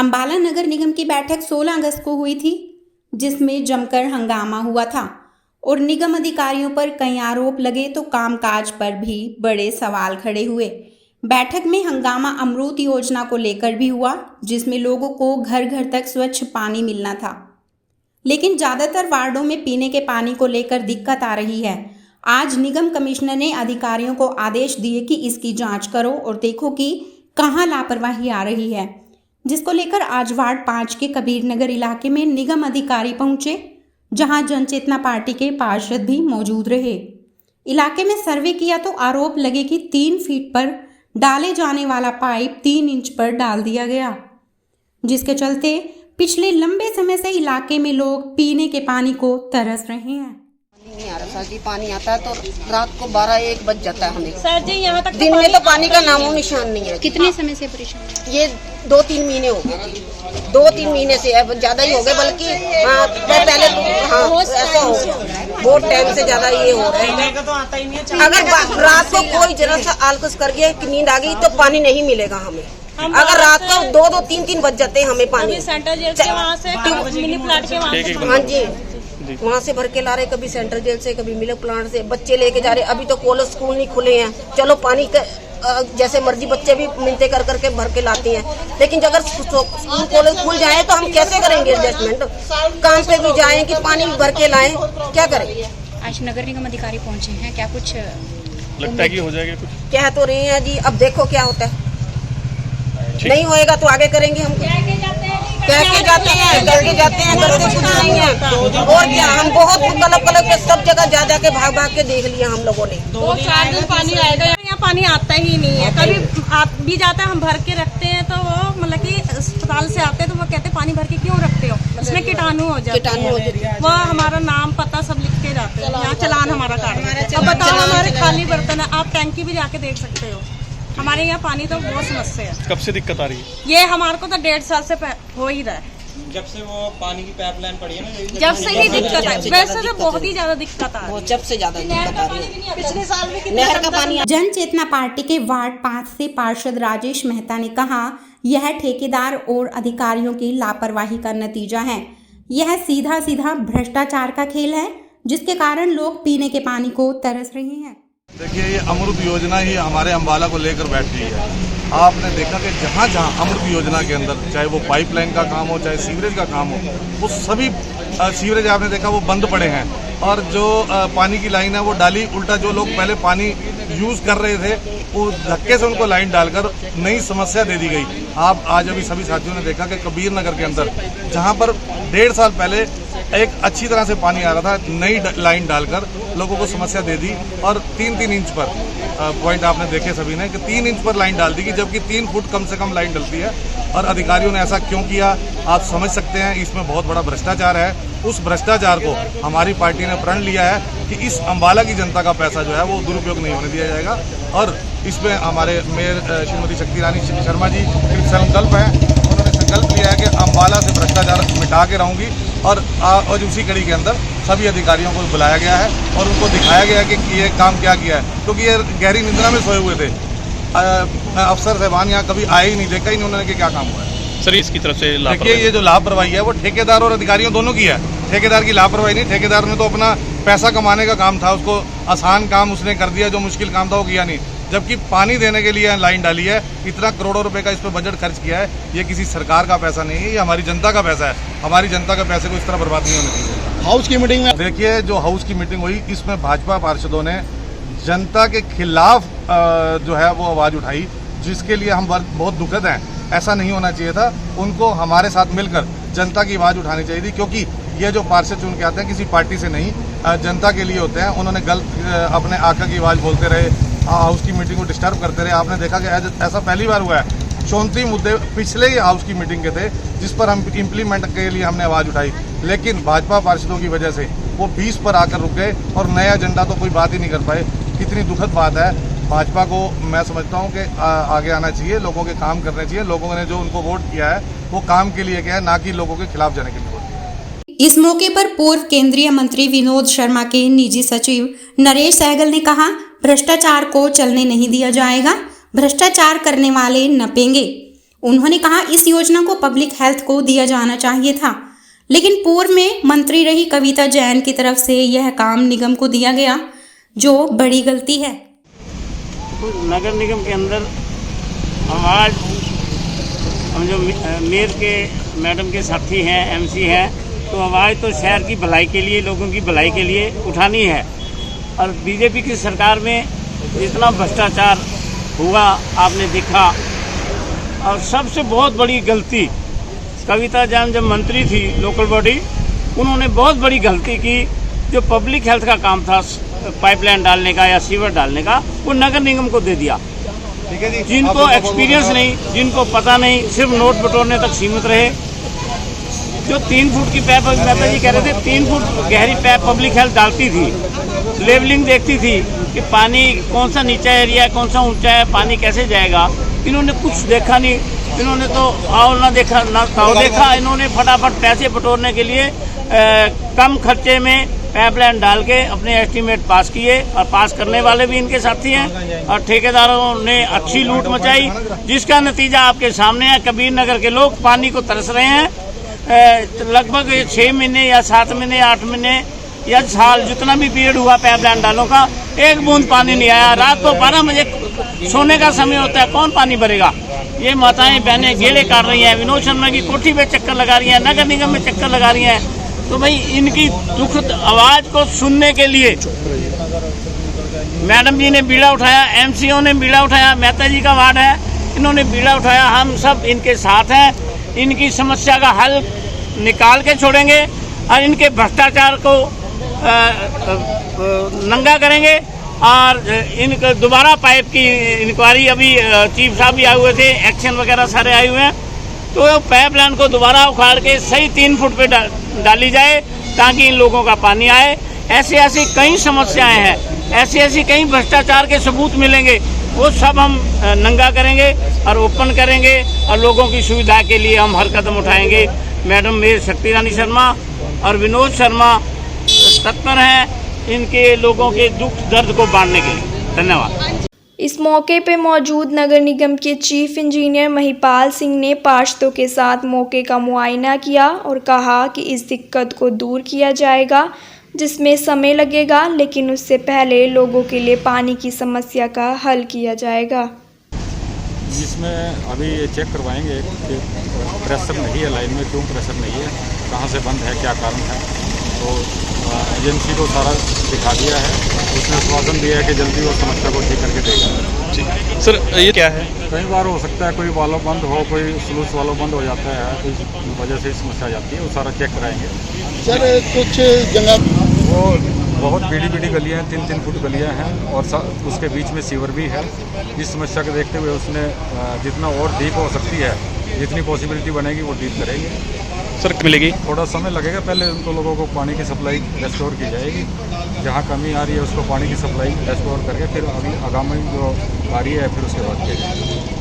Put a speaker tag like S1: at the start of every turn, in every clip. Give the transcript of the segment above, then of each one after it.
S1: अंबाला नगर निगम की बैठक 16 अगस्त को हुई थी, जिसमें जमकर हंगामा हुआ था और निगम अधिकारियों पर कई आरोप लगे तो कामकाज पर भी बड़े सवाल खड़े हुए। बैठक में हंगामा अमृत योजना को लेकर भी हुआ, जिसमें लोगों को घर घर तक स्वच्छ पानी मिलना था, लेकिन ज़्यादातर वार्डों में पीने के पानी को लेकर दिक्कत आ रही है। आज निगम कमिश्नर ने अधिकारियों को आदेश दिए कि इसकी जांच करो और देखो कि कहाँ लापरवाही आ रही है, जिसको लेकर आज वार्ड 5 के कबीर नगर इलाके में निगम अधिकारी पहुंचे, जहां जनचेतना पार्टी के पार्षद भी मौजूद रहे। इलाके में सर्वे किया तो आरोप लगे कि 3 फीट पर डाले जाने वाला पाइप 3 इंच पर डाल दिया गया, जिसके चलते पिछले लंबे समय से इलाके में लोग पीने के पानी को तरस रहे हैं।
S2: नहीं आ रहा सर जी, पानी आता है तो रात को 12-1 बज जाता है हमें
S3: सर जी। यहाँ तक
S2: दिन में तो पानी का नामो निशान नहीं है।
S3: कितने समय से परेशान है?
S2: ये 2-3 महीने हो गए जी, 2-3 महीने से ज्यादा ही हो गए, बल्कि पहले तो ऐसा हो बहुत टाइम से ज्यादा ये हो रहा है। अगर रात को कोई जरा सा आलकस कर गया कि नींद आ गई तो पानी नहीं मिलेगा हमें। अगर रात को 2-2, 3-3 बज जाते हैं हमें पानी।
S3: सेंट्रल जेल के वहाँ से मिनी प्लांट के वहाँ से,
S2: हाँ जी, वहाँ से भर के ला रहे, कभी सेंट्रल जेल से, कभी मिल्क प्लांट से बच्चे लेके जा रहे। अभी तो कॉलेज स्कूल नहीं खुले हैं, चलो पानी का जैसे मर्जी बच्चे भी मिलते कर करके भर के लाते हैं, लेकिन अगर स्कूल कॉलेज खुल जाए तो हम कैसे करेंगे एडजस्टमेंट? काम पे भी जाएं कि पानी भर के लाएं, क्या करें?
S3: आज नगर निगम अधिकारी पहुँचे हैं, क्या कुछ
S4: लगता है कि हो जाएगा? कुछ
S2: कह तो रहे हैं जी, अब देखो क्या होता है। नहीं होएगा तो आगे करेंगे। हम कह के जाते हैं, करते कुछ नहीं है। और क्या, हम बहुत कलप के सब जगह जा के भाग के देख लिया हम लोगों ने।
S3: 2-4 दिन पानी आएगा, यहाँ पानी आता ही नहीं है। कभी आ भी जाता है, हम भर के रखते हैं तो वो मतलब कि अस्पताल से आते हैं तो वो कहते हैं पानी भर के क्यों रखते हो, उसमें कीटाणु हो जाते हैं। वो हमारा नाम पता सब लिख के जाते हैं, यहाँ चलान हमारा काट। अब बताओ, हमारे खाली बर्तन है, आप टैंकी भी जाके देख सकते हो। हमारे यहाँ पानी तो बहुत समस्या है।
S4: कब से दिक्कत आ रही है?
S3: ये हमारे को तो 1.5 साल से हो ही रहा है,
S5: जब से वो पानी की पाइपलाइन पड़ी है ना,
S3: जब से ही दिक्कत है। वैसे तो बहुत ही ज्यादा दिक्कत आ रही है,
S2: जब से ज्यादा दिक्कत आ रही है।
S3: पिछले साल भी
S2: नहर का पानी।
S1: जन चेतना पार्टी के वार्ड 5 से पार्षद राजेश मेहता ने कहा, यह ठेकेदार और अधिकारियों की लापरवाही का नतीजा है। यह सीधा भ्रष्टाचार का खेल है, जिसके कारण लोग पीने के पानी को तरस रहे हैं।
S6: देखिए, ये अमृत योजना ही हमारे अम्बाला को लेकर बैठी है। आपने देखा कि जहाँ जहाँ अमृत योजना के अंदर, चाहे वो पाइपलाइन का काम हो, चाहे सीवरेज का काम हो, वो सभी सीवरेज आपने देखा वो बंद पड़े हैं। और जो पानी की लाइन है वो डाली उल्टा, जो लोग पहले पानी यूज़ कर रहे थे वो धक्के से उनको लाइन डालकर नई समस्या दे दी गई। आप आज अभी सभी साथियों ने देखा कि कबीर नगर के अंदर, जहाँ पर 1.5 साल पहले एक अच्छी तरह से पानी आ रहा था, नई लाइन डालकर लोगों को समस्या दे दी। और 3-3 इंच पर पॉइंट आपने देखे सभी ने कि 3 इंच पर लाइन डाल दी गई, जबकि 3 फुट कम से कम लाइन डलती है। और अधिकारियों ने ऐसा क्यों किया, आप समझ सकते हैं। इसमें बहुत बड़ा भ्रष्टाचार है। उस भ्रष्टाचार को हमारी पार्टी ने प्रण लिया है कि इस अम्बाला की जनता का पैसा जो है वो दुरुपयोग नहीं होने दिया जाएगा। और इसमें हमारे मेयर श्रीमती शक्ति रानी शर्मा जी संकल्प है, उन्होंने संकल्प लिया है कि अम्बाला से भ्रष्टाचार मिटा के रहूँगी। और उसी कड़ी के अंदर सभी अधिकारियों को बुलाया गया है और उनको दिखाया गया है कि ये काम क्या किया है, क्योंकि ये गहरी निद्रा में सोए हुए थे। अफसर साहबान यहाँ कभी आए ही नहीं, देखा ही नहीं उन्होंने कि क्या काम हुआ है।
S4: सर, इसकी तरफ से
S6: देखिए, ये जो लापरवाही है वो ठेकेदार और अधिकारियों दोनों की है। ठेकेदार की लापरवाही नहीं, ठेकेदार ने तो अपना पैसा कमाने का काम था, उसको आसान काम उसने कर दिया, जो मुश्किल काम था वो किया नहीं। जबकि पानी देने के लिए लाइन डाली है, इतना करोड़ों रुपए का इस पर बजट खर्च किया है। ये किसी सरकार का पैसा नहीं है, ये हमारी जनता का पैसा है। हमारी जनता के पैसे को इस तरह बर्बाद नहीं होने चाहिए।
S4: हाउस की मीटिंग में
S6: देखिए, जो हाउस की मीटिंग हुई, इसमें भाजपा पार्षदों ने जनता के खिलाफ जो है वो आवाज़ उठाई, जिसके लिए हम बहुत दुखद हैं। ऐसा नहीं होना चाहिए था। उनको हमारे साथ मिलकर जनता की आवाज़ उठानी चाहिए थी, क्योंकि ये जो पार्षद चुन के आते हैं किसी पार्टी से नहीं, जनता के लिए होते हैं। उन्होंने गलत अपने आका की आवाज़ बोलते रहे, हाउस की मीटिंग को डिस्टर्ब करते रहे। आपने देखा कि ऐसा पहली बार हुआ है। 34 मुद्दे पिछले ही हाउस की मीटिंग के थे, जिस पर हम इम्प्लीमेंट के लिए हमने आवाज़ उठाई, लेकिन भाजपा पार्षदों की वजह से वो 20 पर आकर रुक गए और नया एजेंडा तो कोई बात ही नहीं कर पाए। कितनी दुखद बात है। भाजपा को मैं समझता हूं कि आगे आना चाहिए, लोगों के काम करने चाहिए। लोगों ने जो उनको वोट किया है वो काम के लिए किया है, ना कि लोगों के खिलाफ जाने के लिए वोट किया है।
S1: इस मौके पर पूर्व केंद्रीय मंत्री विनोद शर्मा के निजी सचिव नरेश सहगल ने कहा, भ्रष्टाचार को चलने नहीं दिया जाएगा, भ्रष्टाचार करने वाले नपेंगे। उन्होंने कहा इस योजना को पब्लिक हेल्थ को दिया जाना चाहिए था, लेकिन पूर्व में मंत्री रही कविता जैन की तरफ से यह काम निगम को दिया गया, जो बड़ी गलती है।
S7: नगर निगम के अंदर आवाज़ हम जो मेयर के मैडम के साथी हैं, एमसी हैं, तो आवाज़ तो शहर की भलाई के लिए, लोगों की भलाई के लिए उठानी है। और बीजेपी की सरकार में इतना भ्रष्टाचार हुआ आपने देखा। और सबसे बहुत बड़ी गलती, कविता जैन जब मंत्री थी लोकल बॉडी, उन्होंने बहुत बड़ी गलती की। जो पब्लिक हेल्थ का काम था पाइपलाइन डालने का या सीवर डालने का, वो नगर निगम को दे दिया। जिनको एक्सपीरियंस नहीं, जिनको पता नहीं, सिर्फ नोट बटोरने तक सीमित रहे। जो 3 फुट की पैप, मेहता जी कह रहे थे 3 फुट गहरी पैप पब्लिक हेल्थ डालती थी, लेवलिंग देखती थी कि पानी कौन सा नीचा एरिया है, कौन सा ऊंचा है, पानी कैसे जाएगा। इन्होंने कुछ देखा नहीं, इन्होंने तो आओ ना देखा ना ताओ देखा। इन्होंने फटाफट पैसे बटोरने के लिए कम खर्चे में पाइपलाइन डाल के अपने एस्टीमेट पास किए, और पास करने वाले भी इनके साथी हैं। और ठेकेदारों ने अच्छी लूट मचाई, जिसका नतीजा आपके सामने है। कबीर नगर के लोग पानी को तरस रहे हैं। लगभग 6 महीने या 7 महीने, 8 महीने या साल, जितना भी पीरियड हुआ पाइपलाइन डालों का, एक बूंद पानी नहीं आया। रात को 12 बजे सोने का समय होता है, कौन पानी भरेगा। ये माताएं बहनें गेड़े काट रही हैं, विनोद शर्मा की कोठी पे चक्कर लगा रही हैं, नगर निगम में चक्कर लगा रही हैं। तो भाई इनकी दुखद आवाज को सुनने के लिए मैडम जी ने बीड़ा उठाया, एमसीओ ने बीड़ा उठाया, मेहता जी का वार्ड है, इन्होंने बीड़ा उठाया। हम सब इनके साथ हैं, इनकी समस्या का हल निकाल के छोड़ेंगे और इनके भ्रष्टाचार को नंगा करेंगे। और इनका दोबारा पाइप की इंक्वायरी, अभी चीफ साहब भी आए हुए थे, एक्शन वगैरह सारे आए हुए हैं, तो पाइपलाइन को दोबारा उखाड़ के सही 3 फुट पे डाली जाए, ताकि इन लोगों का पानी आए। ऐसी कई समस्याएं हैं, ऐसी कई भ्रष्टाचार के सबूत मिलेंगे, वो सब हम नंगा करेंगे और ओपन करेंगे, और लोगों की सुविधा के लिए हम हर कदम उठाएंगे। मैडम मेयर शक्ति रानी शर्मा और विनोद शर्मा तत्पर हैं इनके लोगों के दुख दर्द को बांटने के लिए। धन्यवाद।
S8: इस मौके पे मौजूद नगर निगम के चीफ इंजीनियर महिपाल सिंह ने पार्षदों के साथ मौके का मुआयना किया और कहा कि इस दिक्कत को दूर किया जाएगा, जिसमें समय लगेगा, लेकिन उससे पहले लोगों के लिए पानी की समस्या का हल किया जाएगा।
S9: जिसमें अभी ये चेक करवाएंगे कि प्रेशर नहीं है लाइन में, क्यों प्रेशर नहीं है, कहाँ से बंद है, क्या कारण है। तो एजेंसी को सारा दिखा दिया है, उसने आश्वासन दिया है कि जल्दी वो समस्या को ठीक करके देगा।
S4: ठीक सर, ये क्या है?
S9: कई बार हो सकता है कोई वाल्व बंद हो, कोई स्लूस वाल्व बंद हो जाता है, तो इस वजह से समस्या आ जाती है, वो सारा चेक कराएंगे।
S10: सर कुछ जगह
S9: वो बहुत बड़ी गलियाँ हैं, 3-3 फुट गलियाँ हैं, और उसके बीच में सीवर भी है। इस समस्या को देखते हुए उसने जितना और डीप हो सकती है, जितनी पॉसिबिलिटी बनेगी वो डीप करेंगे।
S4: सर मिलेगी,
S9: थोड़ा समय लगेगा, पहले उनको लोगों को पानी की सप्लाई रेस्टोर की जाएगी, जहाँ कमी आ रही है उसको पानी की सप्लाई रेस्टोर करके फिर अभी आगामी जो आ रही है फिर उसके बाद किया जाएगा।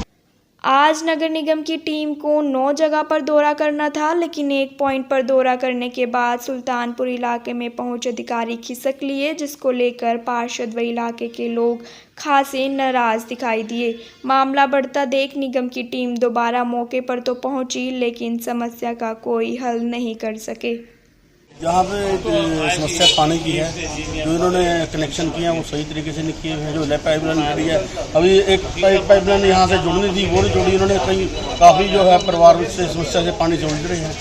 S8: आज नगर निगम की टीम को 9 जगह पर दौरा करना था, लेकिन एक पॉइंट पर दौरा करने के बाद सुल्तानपुर इलाके में पहुंच अधिकारी खिसक लिए, जिसको लेकर पार्षद व इलाके के लोग खासे नाराज दिखाई दिए। मामला बढ़ता देख निगम की टीम दोबारा मौके पर तो पहुंची, लेकिन समस्या का कोई हल नहीं कर सके।
S10: यहाँ पे समस्या पानी की है, जो इन्होंने कनेक्शन किए हैं वो सही तरीके से नहीं किए हैं। जो पाइपलाइन खड़ी है, अभी एक पाइपलाइन यहाँ से जुड़नी थी, वो नहीं जुड़ी। इन्होंने काफ़ी जो है परिवार से समस्या से पानी से उलझ रहे हैं।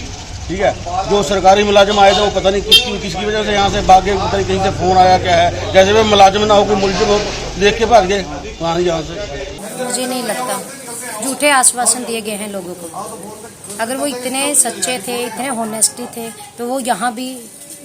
S10: ठीक है, जो सरकारी मुलाजिम आए थे वो पता नहीं किसकी वजह से यहाँ से भागे, पता नहीं कहीं से फ़ोन आया क्या है, जैसे भी मुलाजिम ना हो, कोई मुलजिम हो, देख के भाग गए वहाँ यहाँ से।
S11: मुझे नहीं लगता, झूठे आश्वासन दिए गए हैं लोगों को। अगर वो इतने सच्चे थे, इतने होनेस्टी थे, तो वो यहाँ भी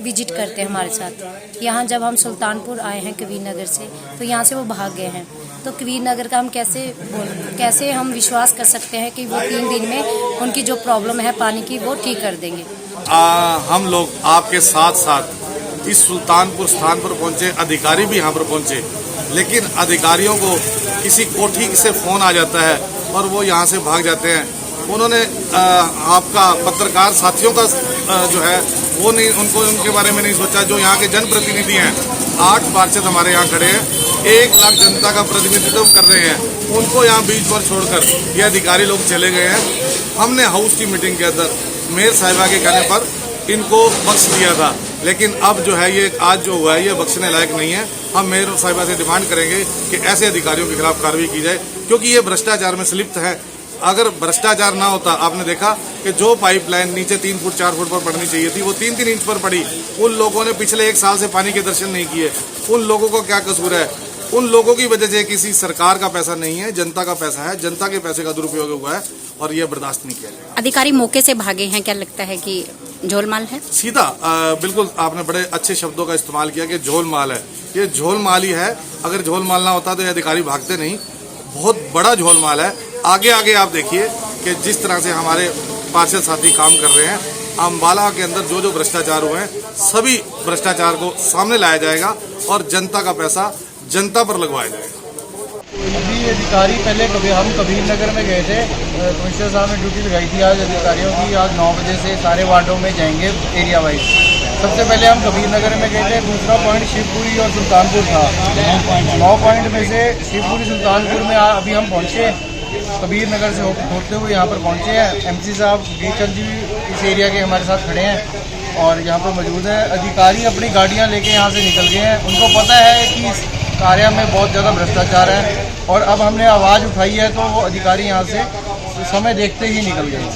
S11: विजिट करते हैं हमारे साथ। यहाँ जब हम सुल्तानपुर आए हैं कबीर नगर से, तो यहाँ से वो भाग गए हैं। तो कबीर नगर का हम कैसे हम विश्वास कर सकते हैं कि वो 3 दिन में उनकी जो प्रॉब्लम है पानी की वो ठीक कर देंगे।
S6: हम लोग आपके साथ साथ इस सुल्तानपुर स्थान पर पहुंचे, अधिकारी भी यहाँ पर पहुंचे, लेकिन अधिकारियों को किसी कोठी से फ़ोन आ जाता है और वो यहाँ से भाग जाते हैं। उन्होंने आपका पत्रकार साथियों का जो है वो नहीं, उनके बारे में नहीं सोचा। जो यहाँ के जनप्रतिनिधि हैं 8 पार्षद हमारे यहाँ खड़े हैं, 1 लाख जनता का प्रतिनिधित्व कर रहे हैं, उनको यहाँ बीच पर छोड़कर ये अधिकारी लोग चले गए हैं। हमने हाउस की मीटिंग के अंदर मेयर साहिबा के कहने पर इनको बख्श दिया था, लेकिन अब जो है ये आज जो हुआ है ये बख्शने लायक नहीं है। हम मेयर साहिबा से डिमांड करेंगे कि ऐसे अधिकारियों के खिलाफ कार्रवाई की जाए, क्योंकि ये भ्रष्टाचार में संलिप्त है। अगर भ्रष्टाचार ना होता, आपने देखा कि जो पाइपलाइन नीचे 3 फुट 4 फुट पर पड़नी चाहिए थी वो 3-3 इंच पर पड़ी। उन लोगों ने पिछले 1 साल से पानी के दर्शन नहीं किए। उन लोगों को क्या कसूर है? उन लोगों की वजह से किसी सरकार का पैसा नहीं है, जनता का पैसा है, जनता के पैसे का दुरुपयोग हुआ है और ये बर्दाश्त नहीं किया जाएगा।
S12: अधिकारी मौके से भागे हैं, क्या लगता है कि झोलमाल है?
S6: सीधा बिल्कुल आपने बड़े अच्छे शब्दों का इस्तेमाल किया कि झोलमाल है। ये झोलमाल ही है। अगर झोलमाल ना होता तो ये अधिकारी भागते नहीं। बहुत बड़ा झोलमाल है। आगे आगे आप देखिए कि जिस तरह से हमारे पार्षद साथी काम कर रहे हैं, अम्बाला के अंदर जो जो भ्रष्टाचार हुए हैं सभी भ्रष्टाचार को सामने लाया जाएगा और जनता का पैसा जनता पर लगवाया जाएगा।
S5: अभी अधिकारी पहले हम कबीर नगर में गए थे, कमिश्नर साहब ने ड्यूटी लगाई थी आज अधिकारियों की। आज 9 बजे से सारे वार्डों में जाएंगे एरिया वाइज। सबसे पहले हम कबीर नगर में गए थे। दूसरा पॉइंट शिवपुरी और सुल्तानपुर था। 9 पॉइंट में से शिवपुरी सुल्तानपुर में अभी हम पहुँचे, कबीर नगर से होते हुए यहाँ पर पहुँचे हैं। MC साहब बीचल जी इस एरिया के हमारे साथ खड़े हैं और यहाँ पर मौजूद है। अधिकारी अपनी गाड़ियाँ लेके यहाँ से निकल गए हैं। उनको पता है कि इस कार्य में बहुत ज़्यादा भ्रष्टाचार है और अब हमने आवाज़ उठाई है तो वो अधिकारी यहाँ से समय देखते ही निकल गए।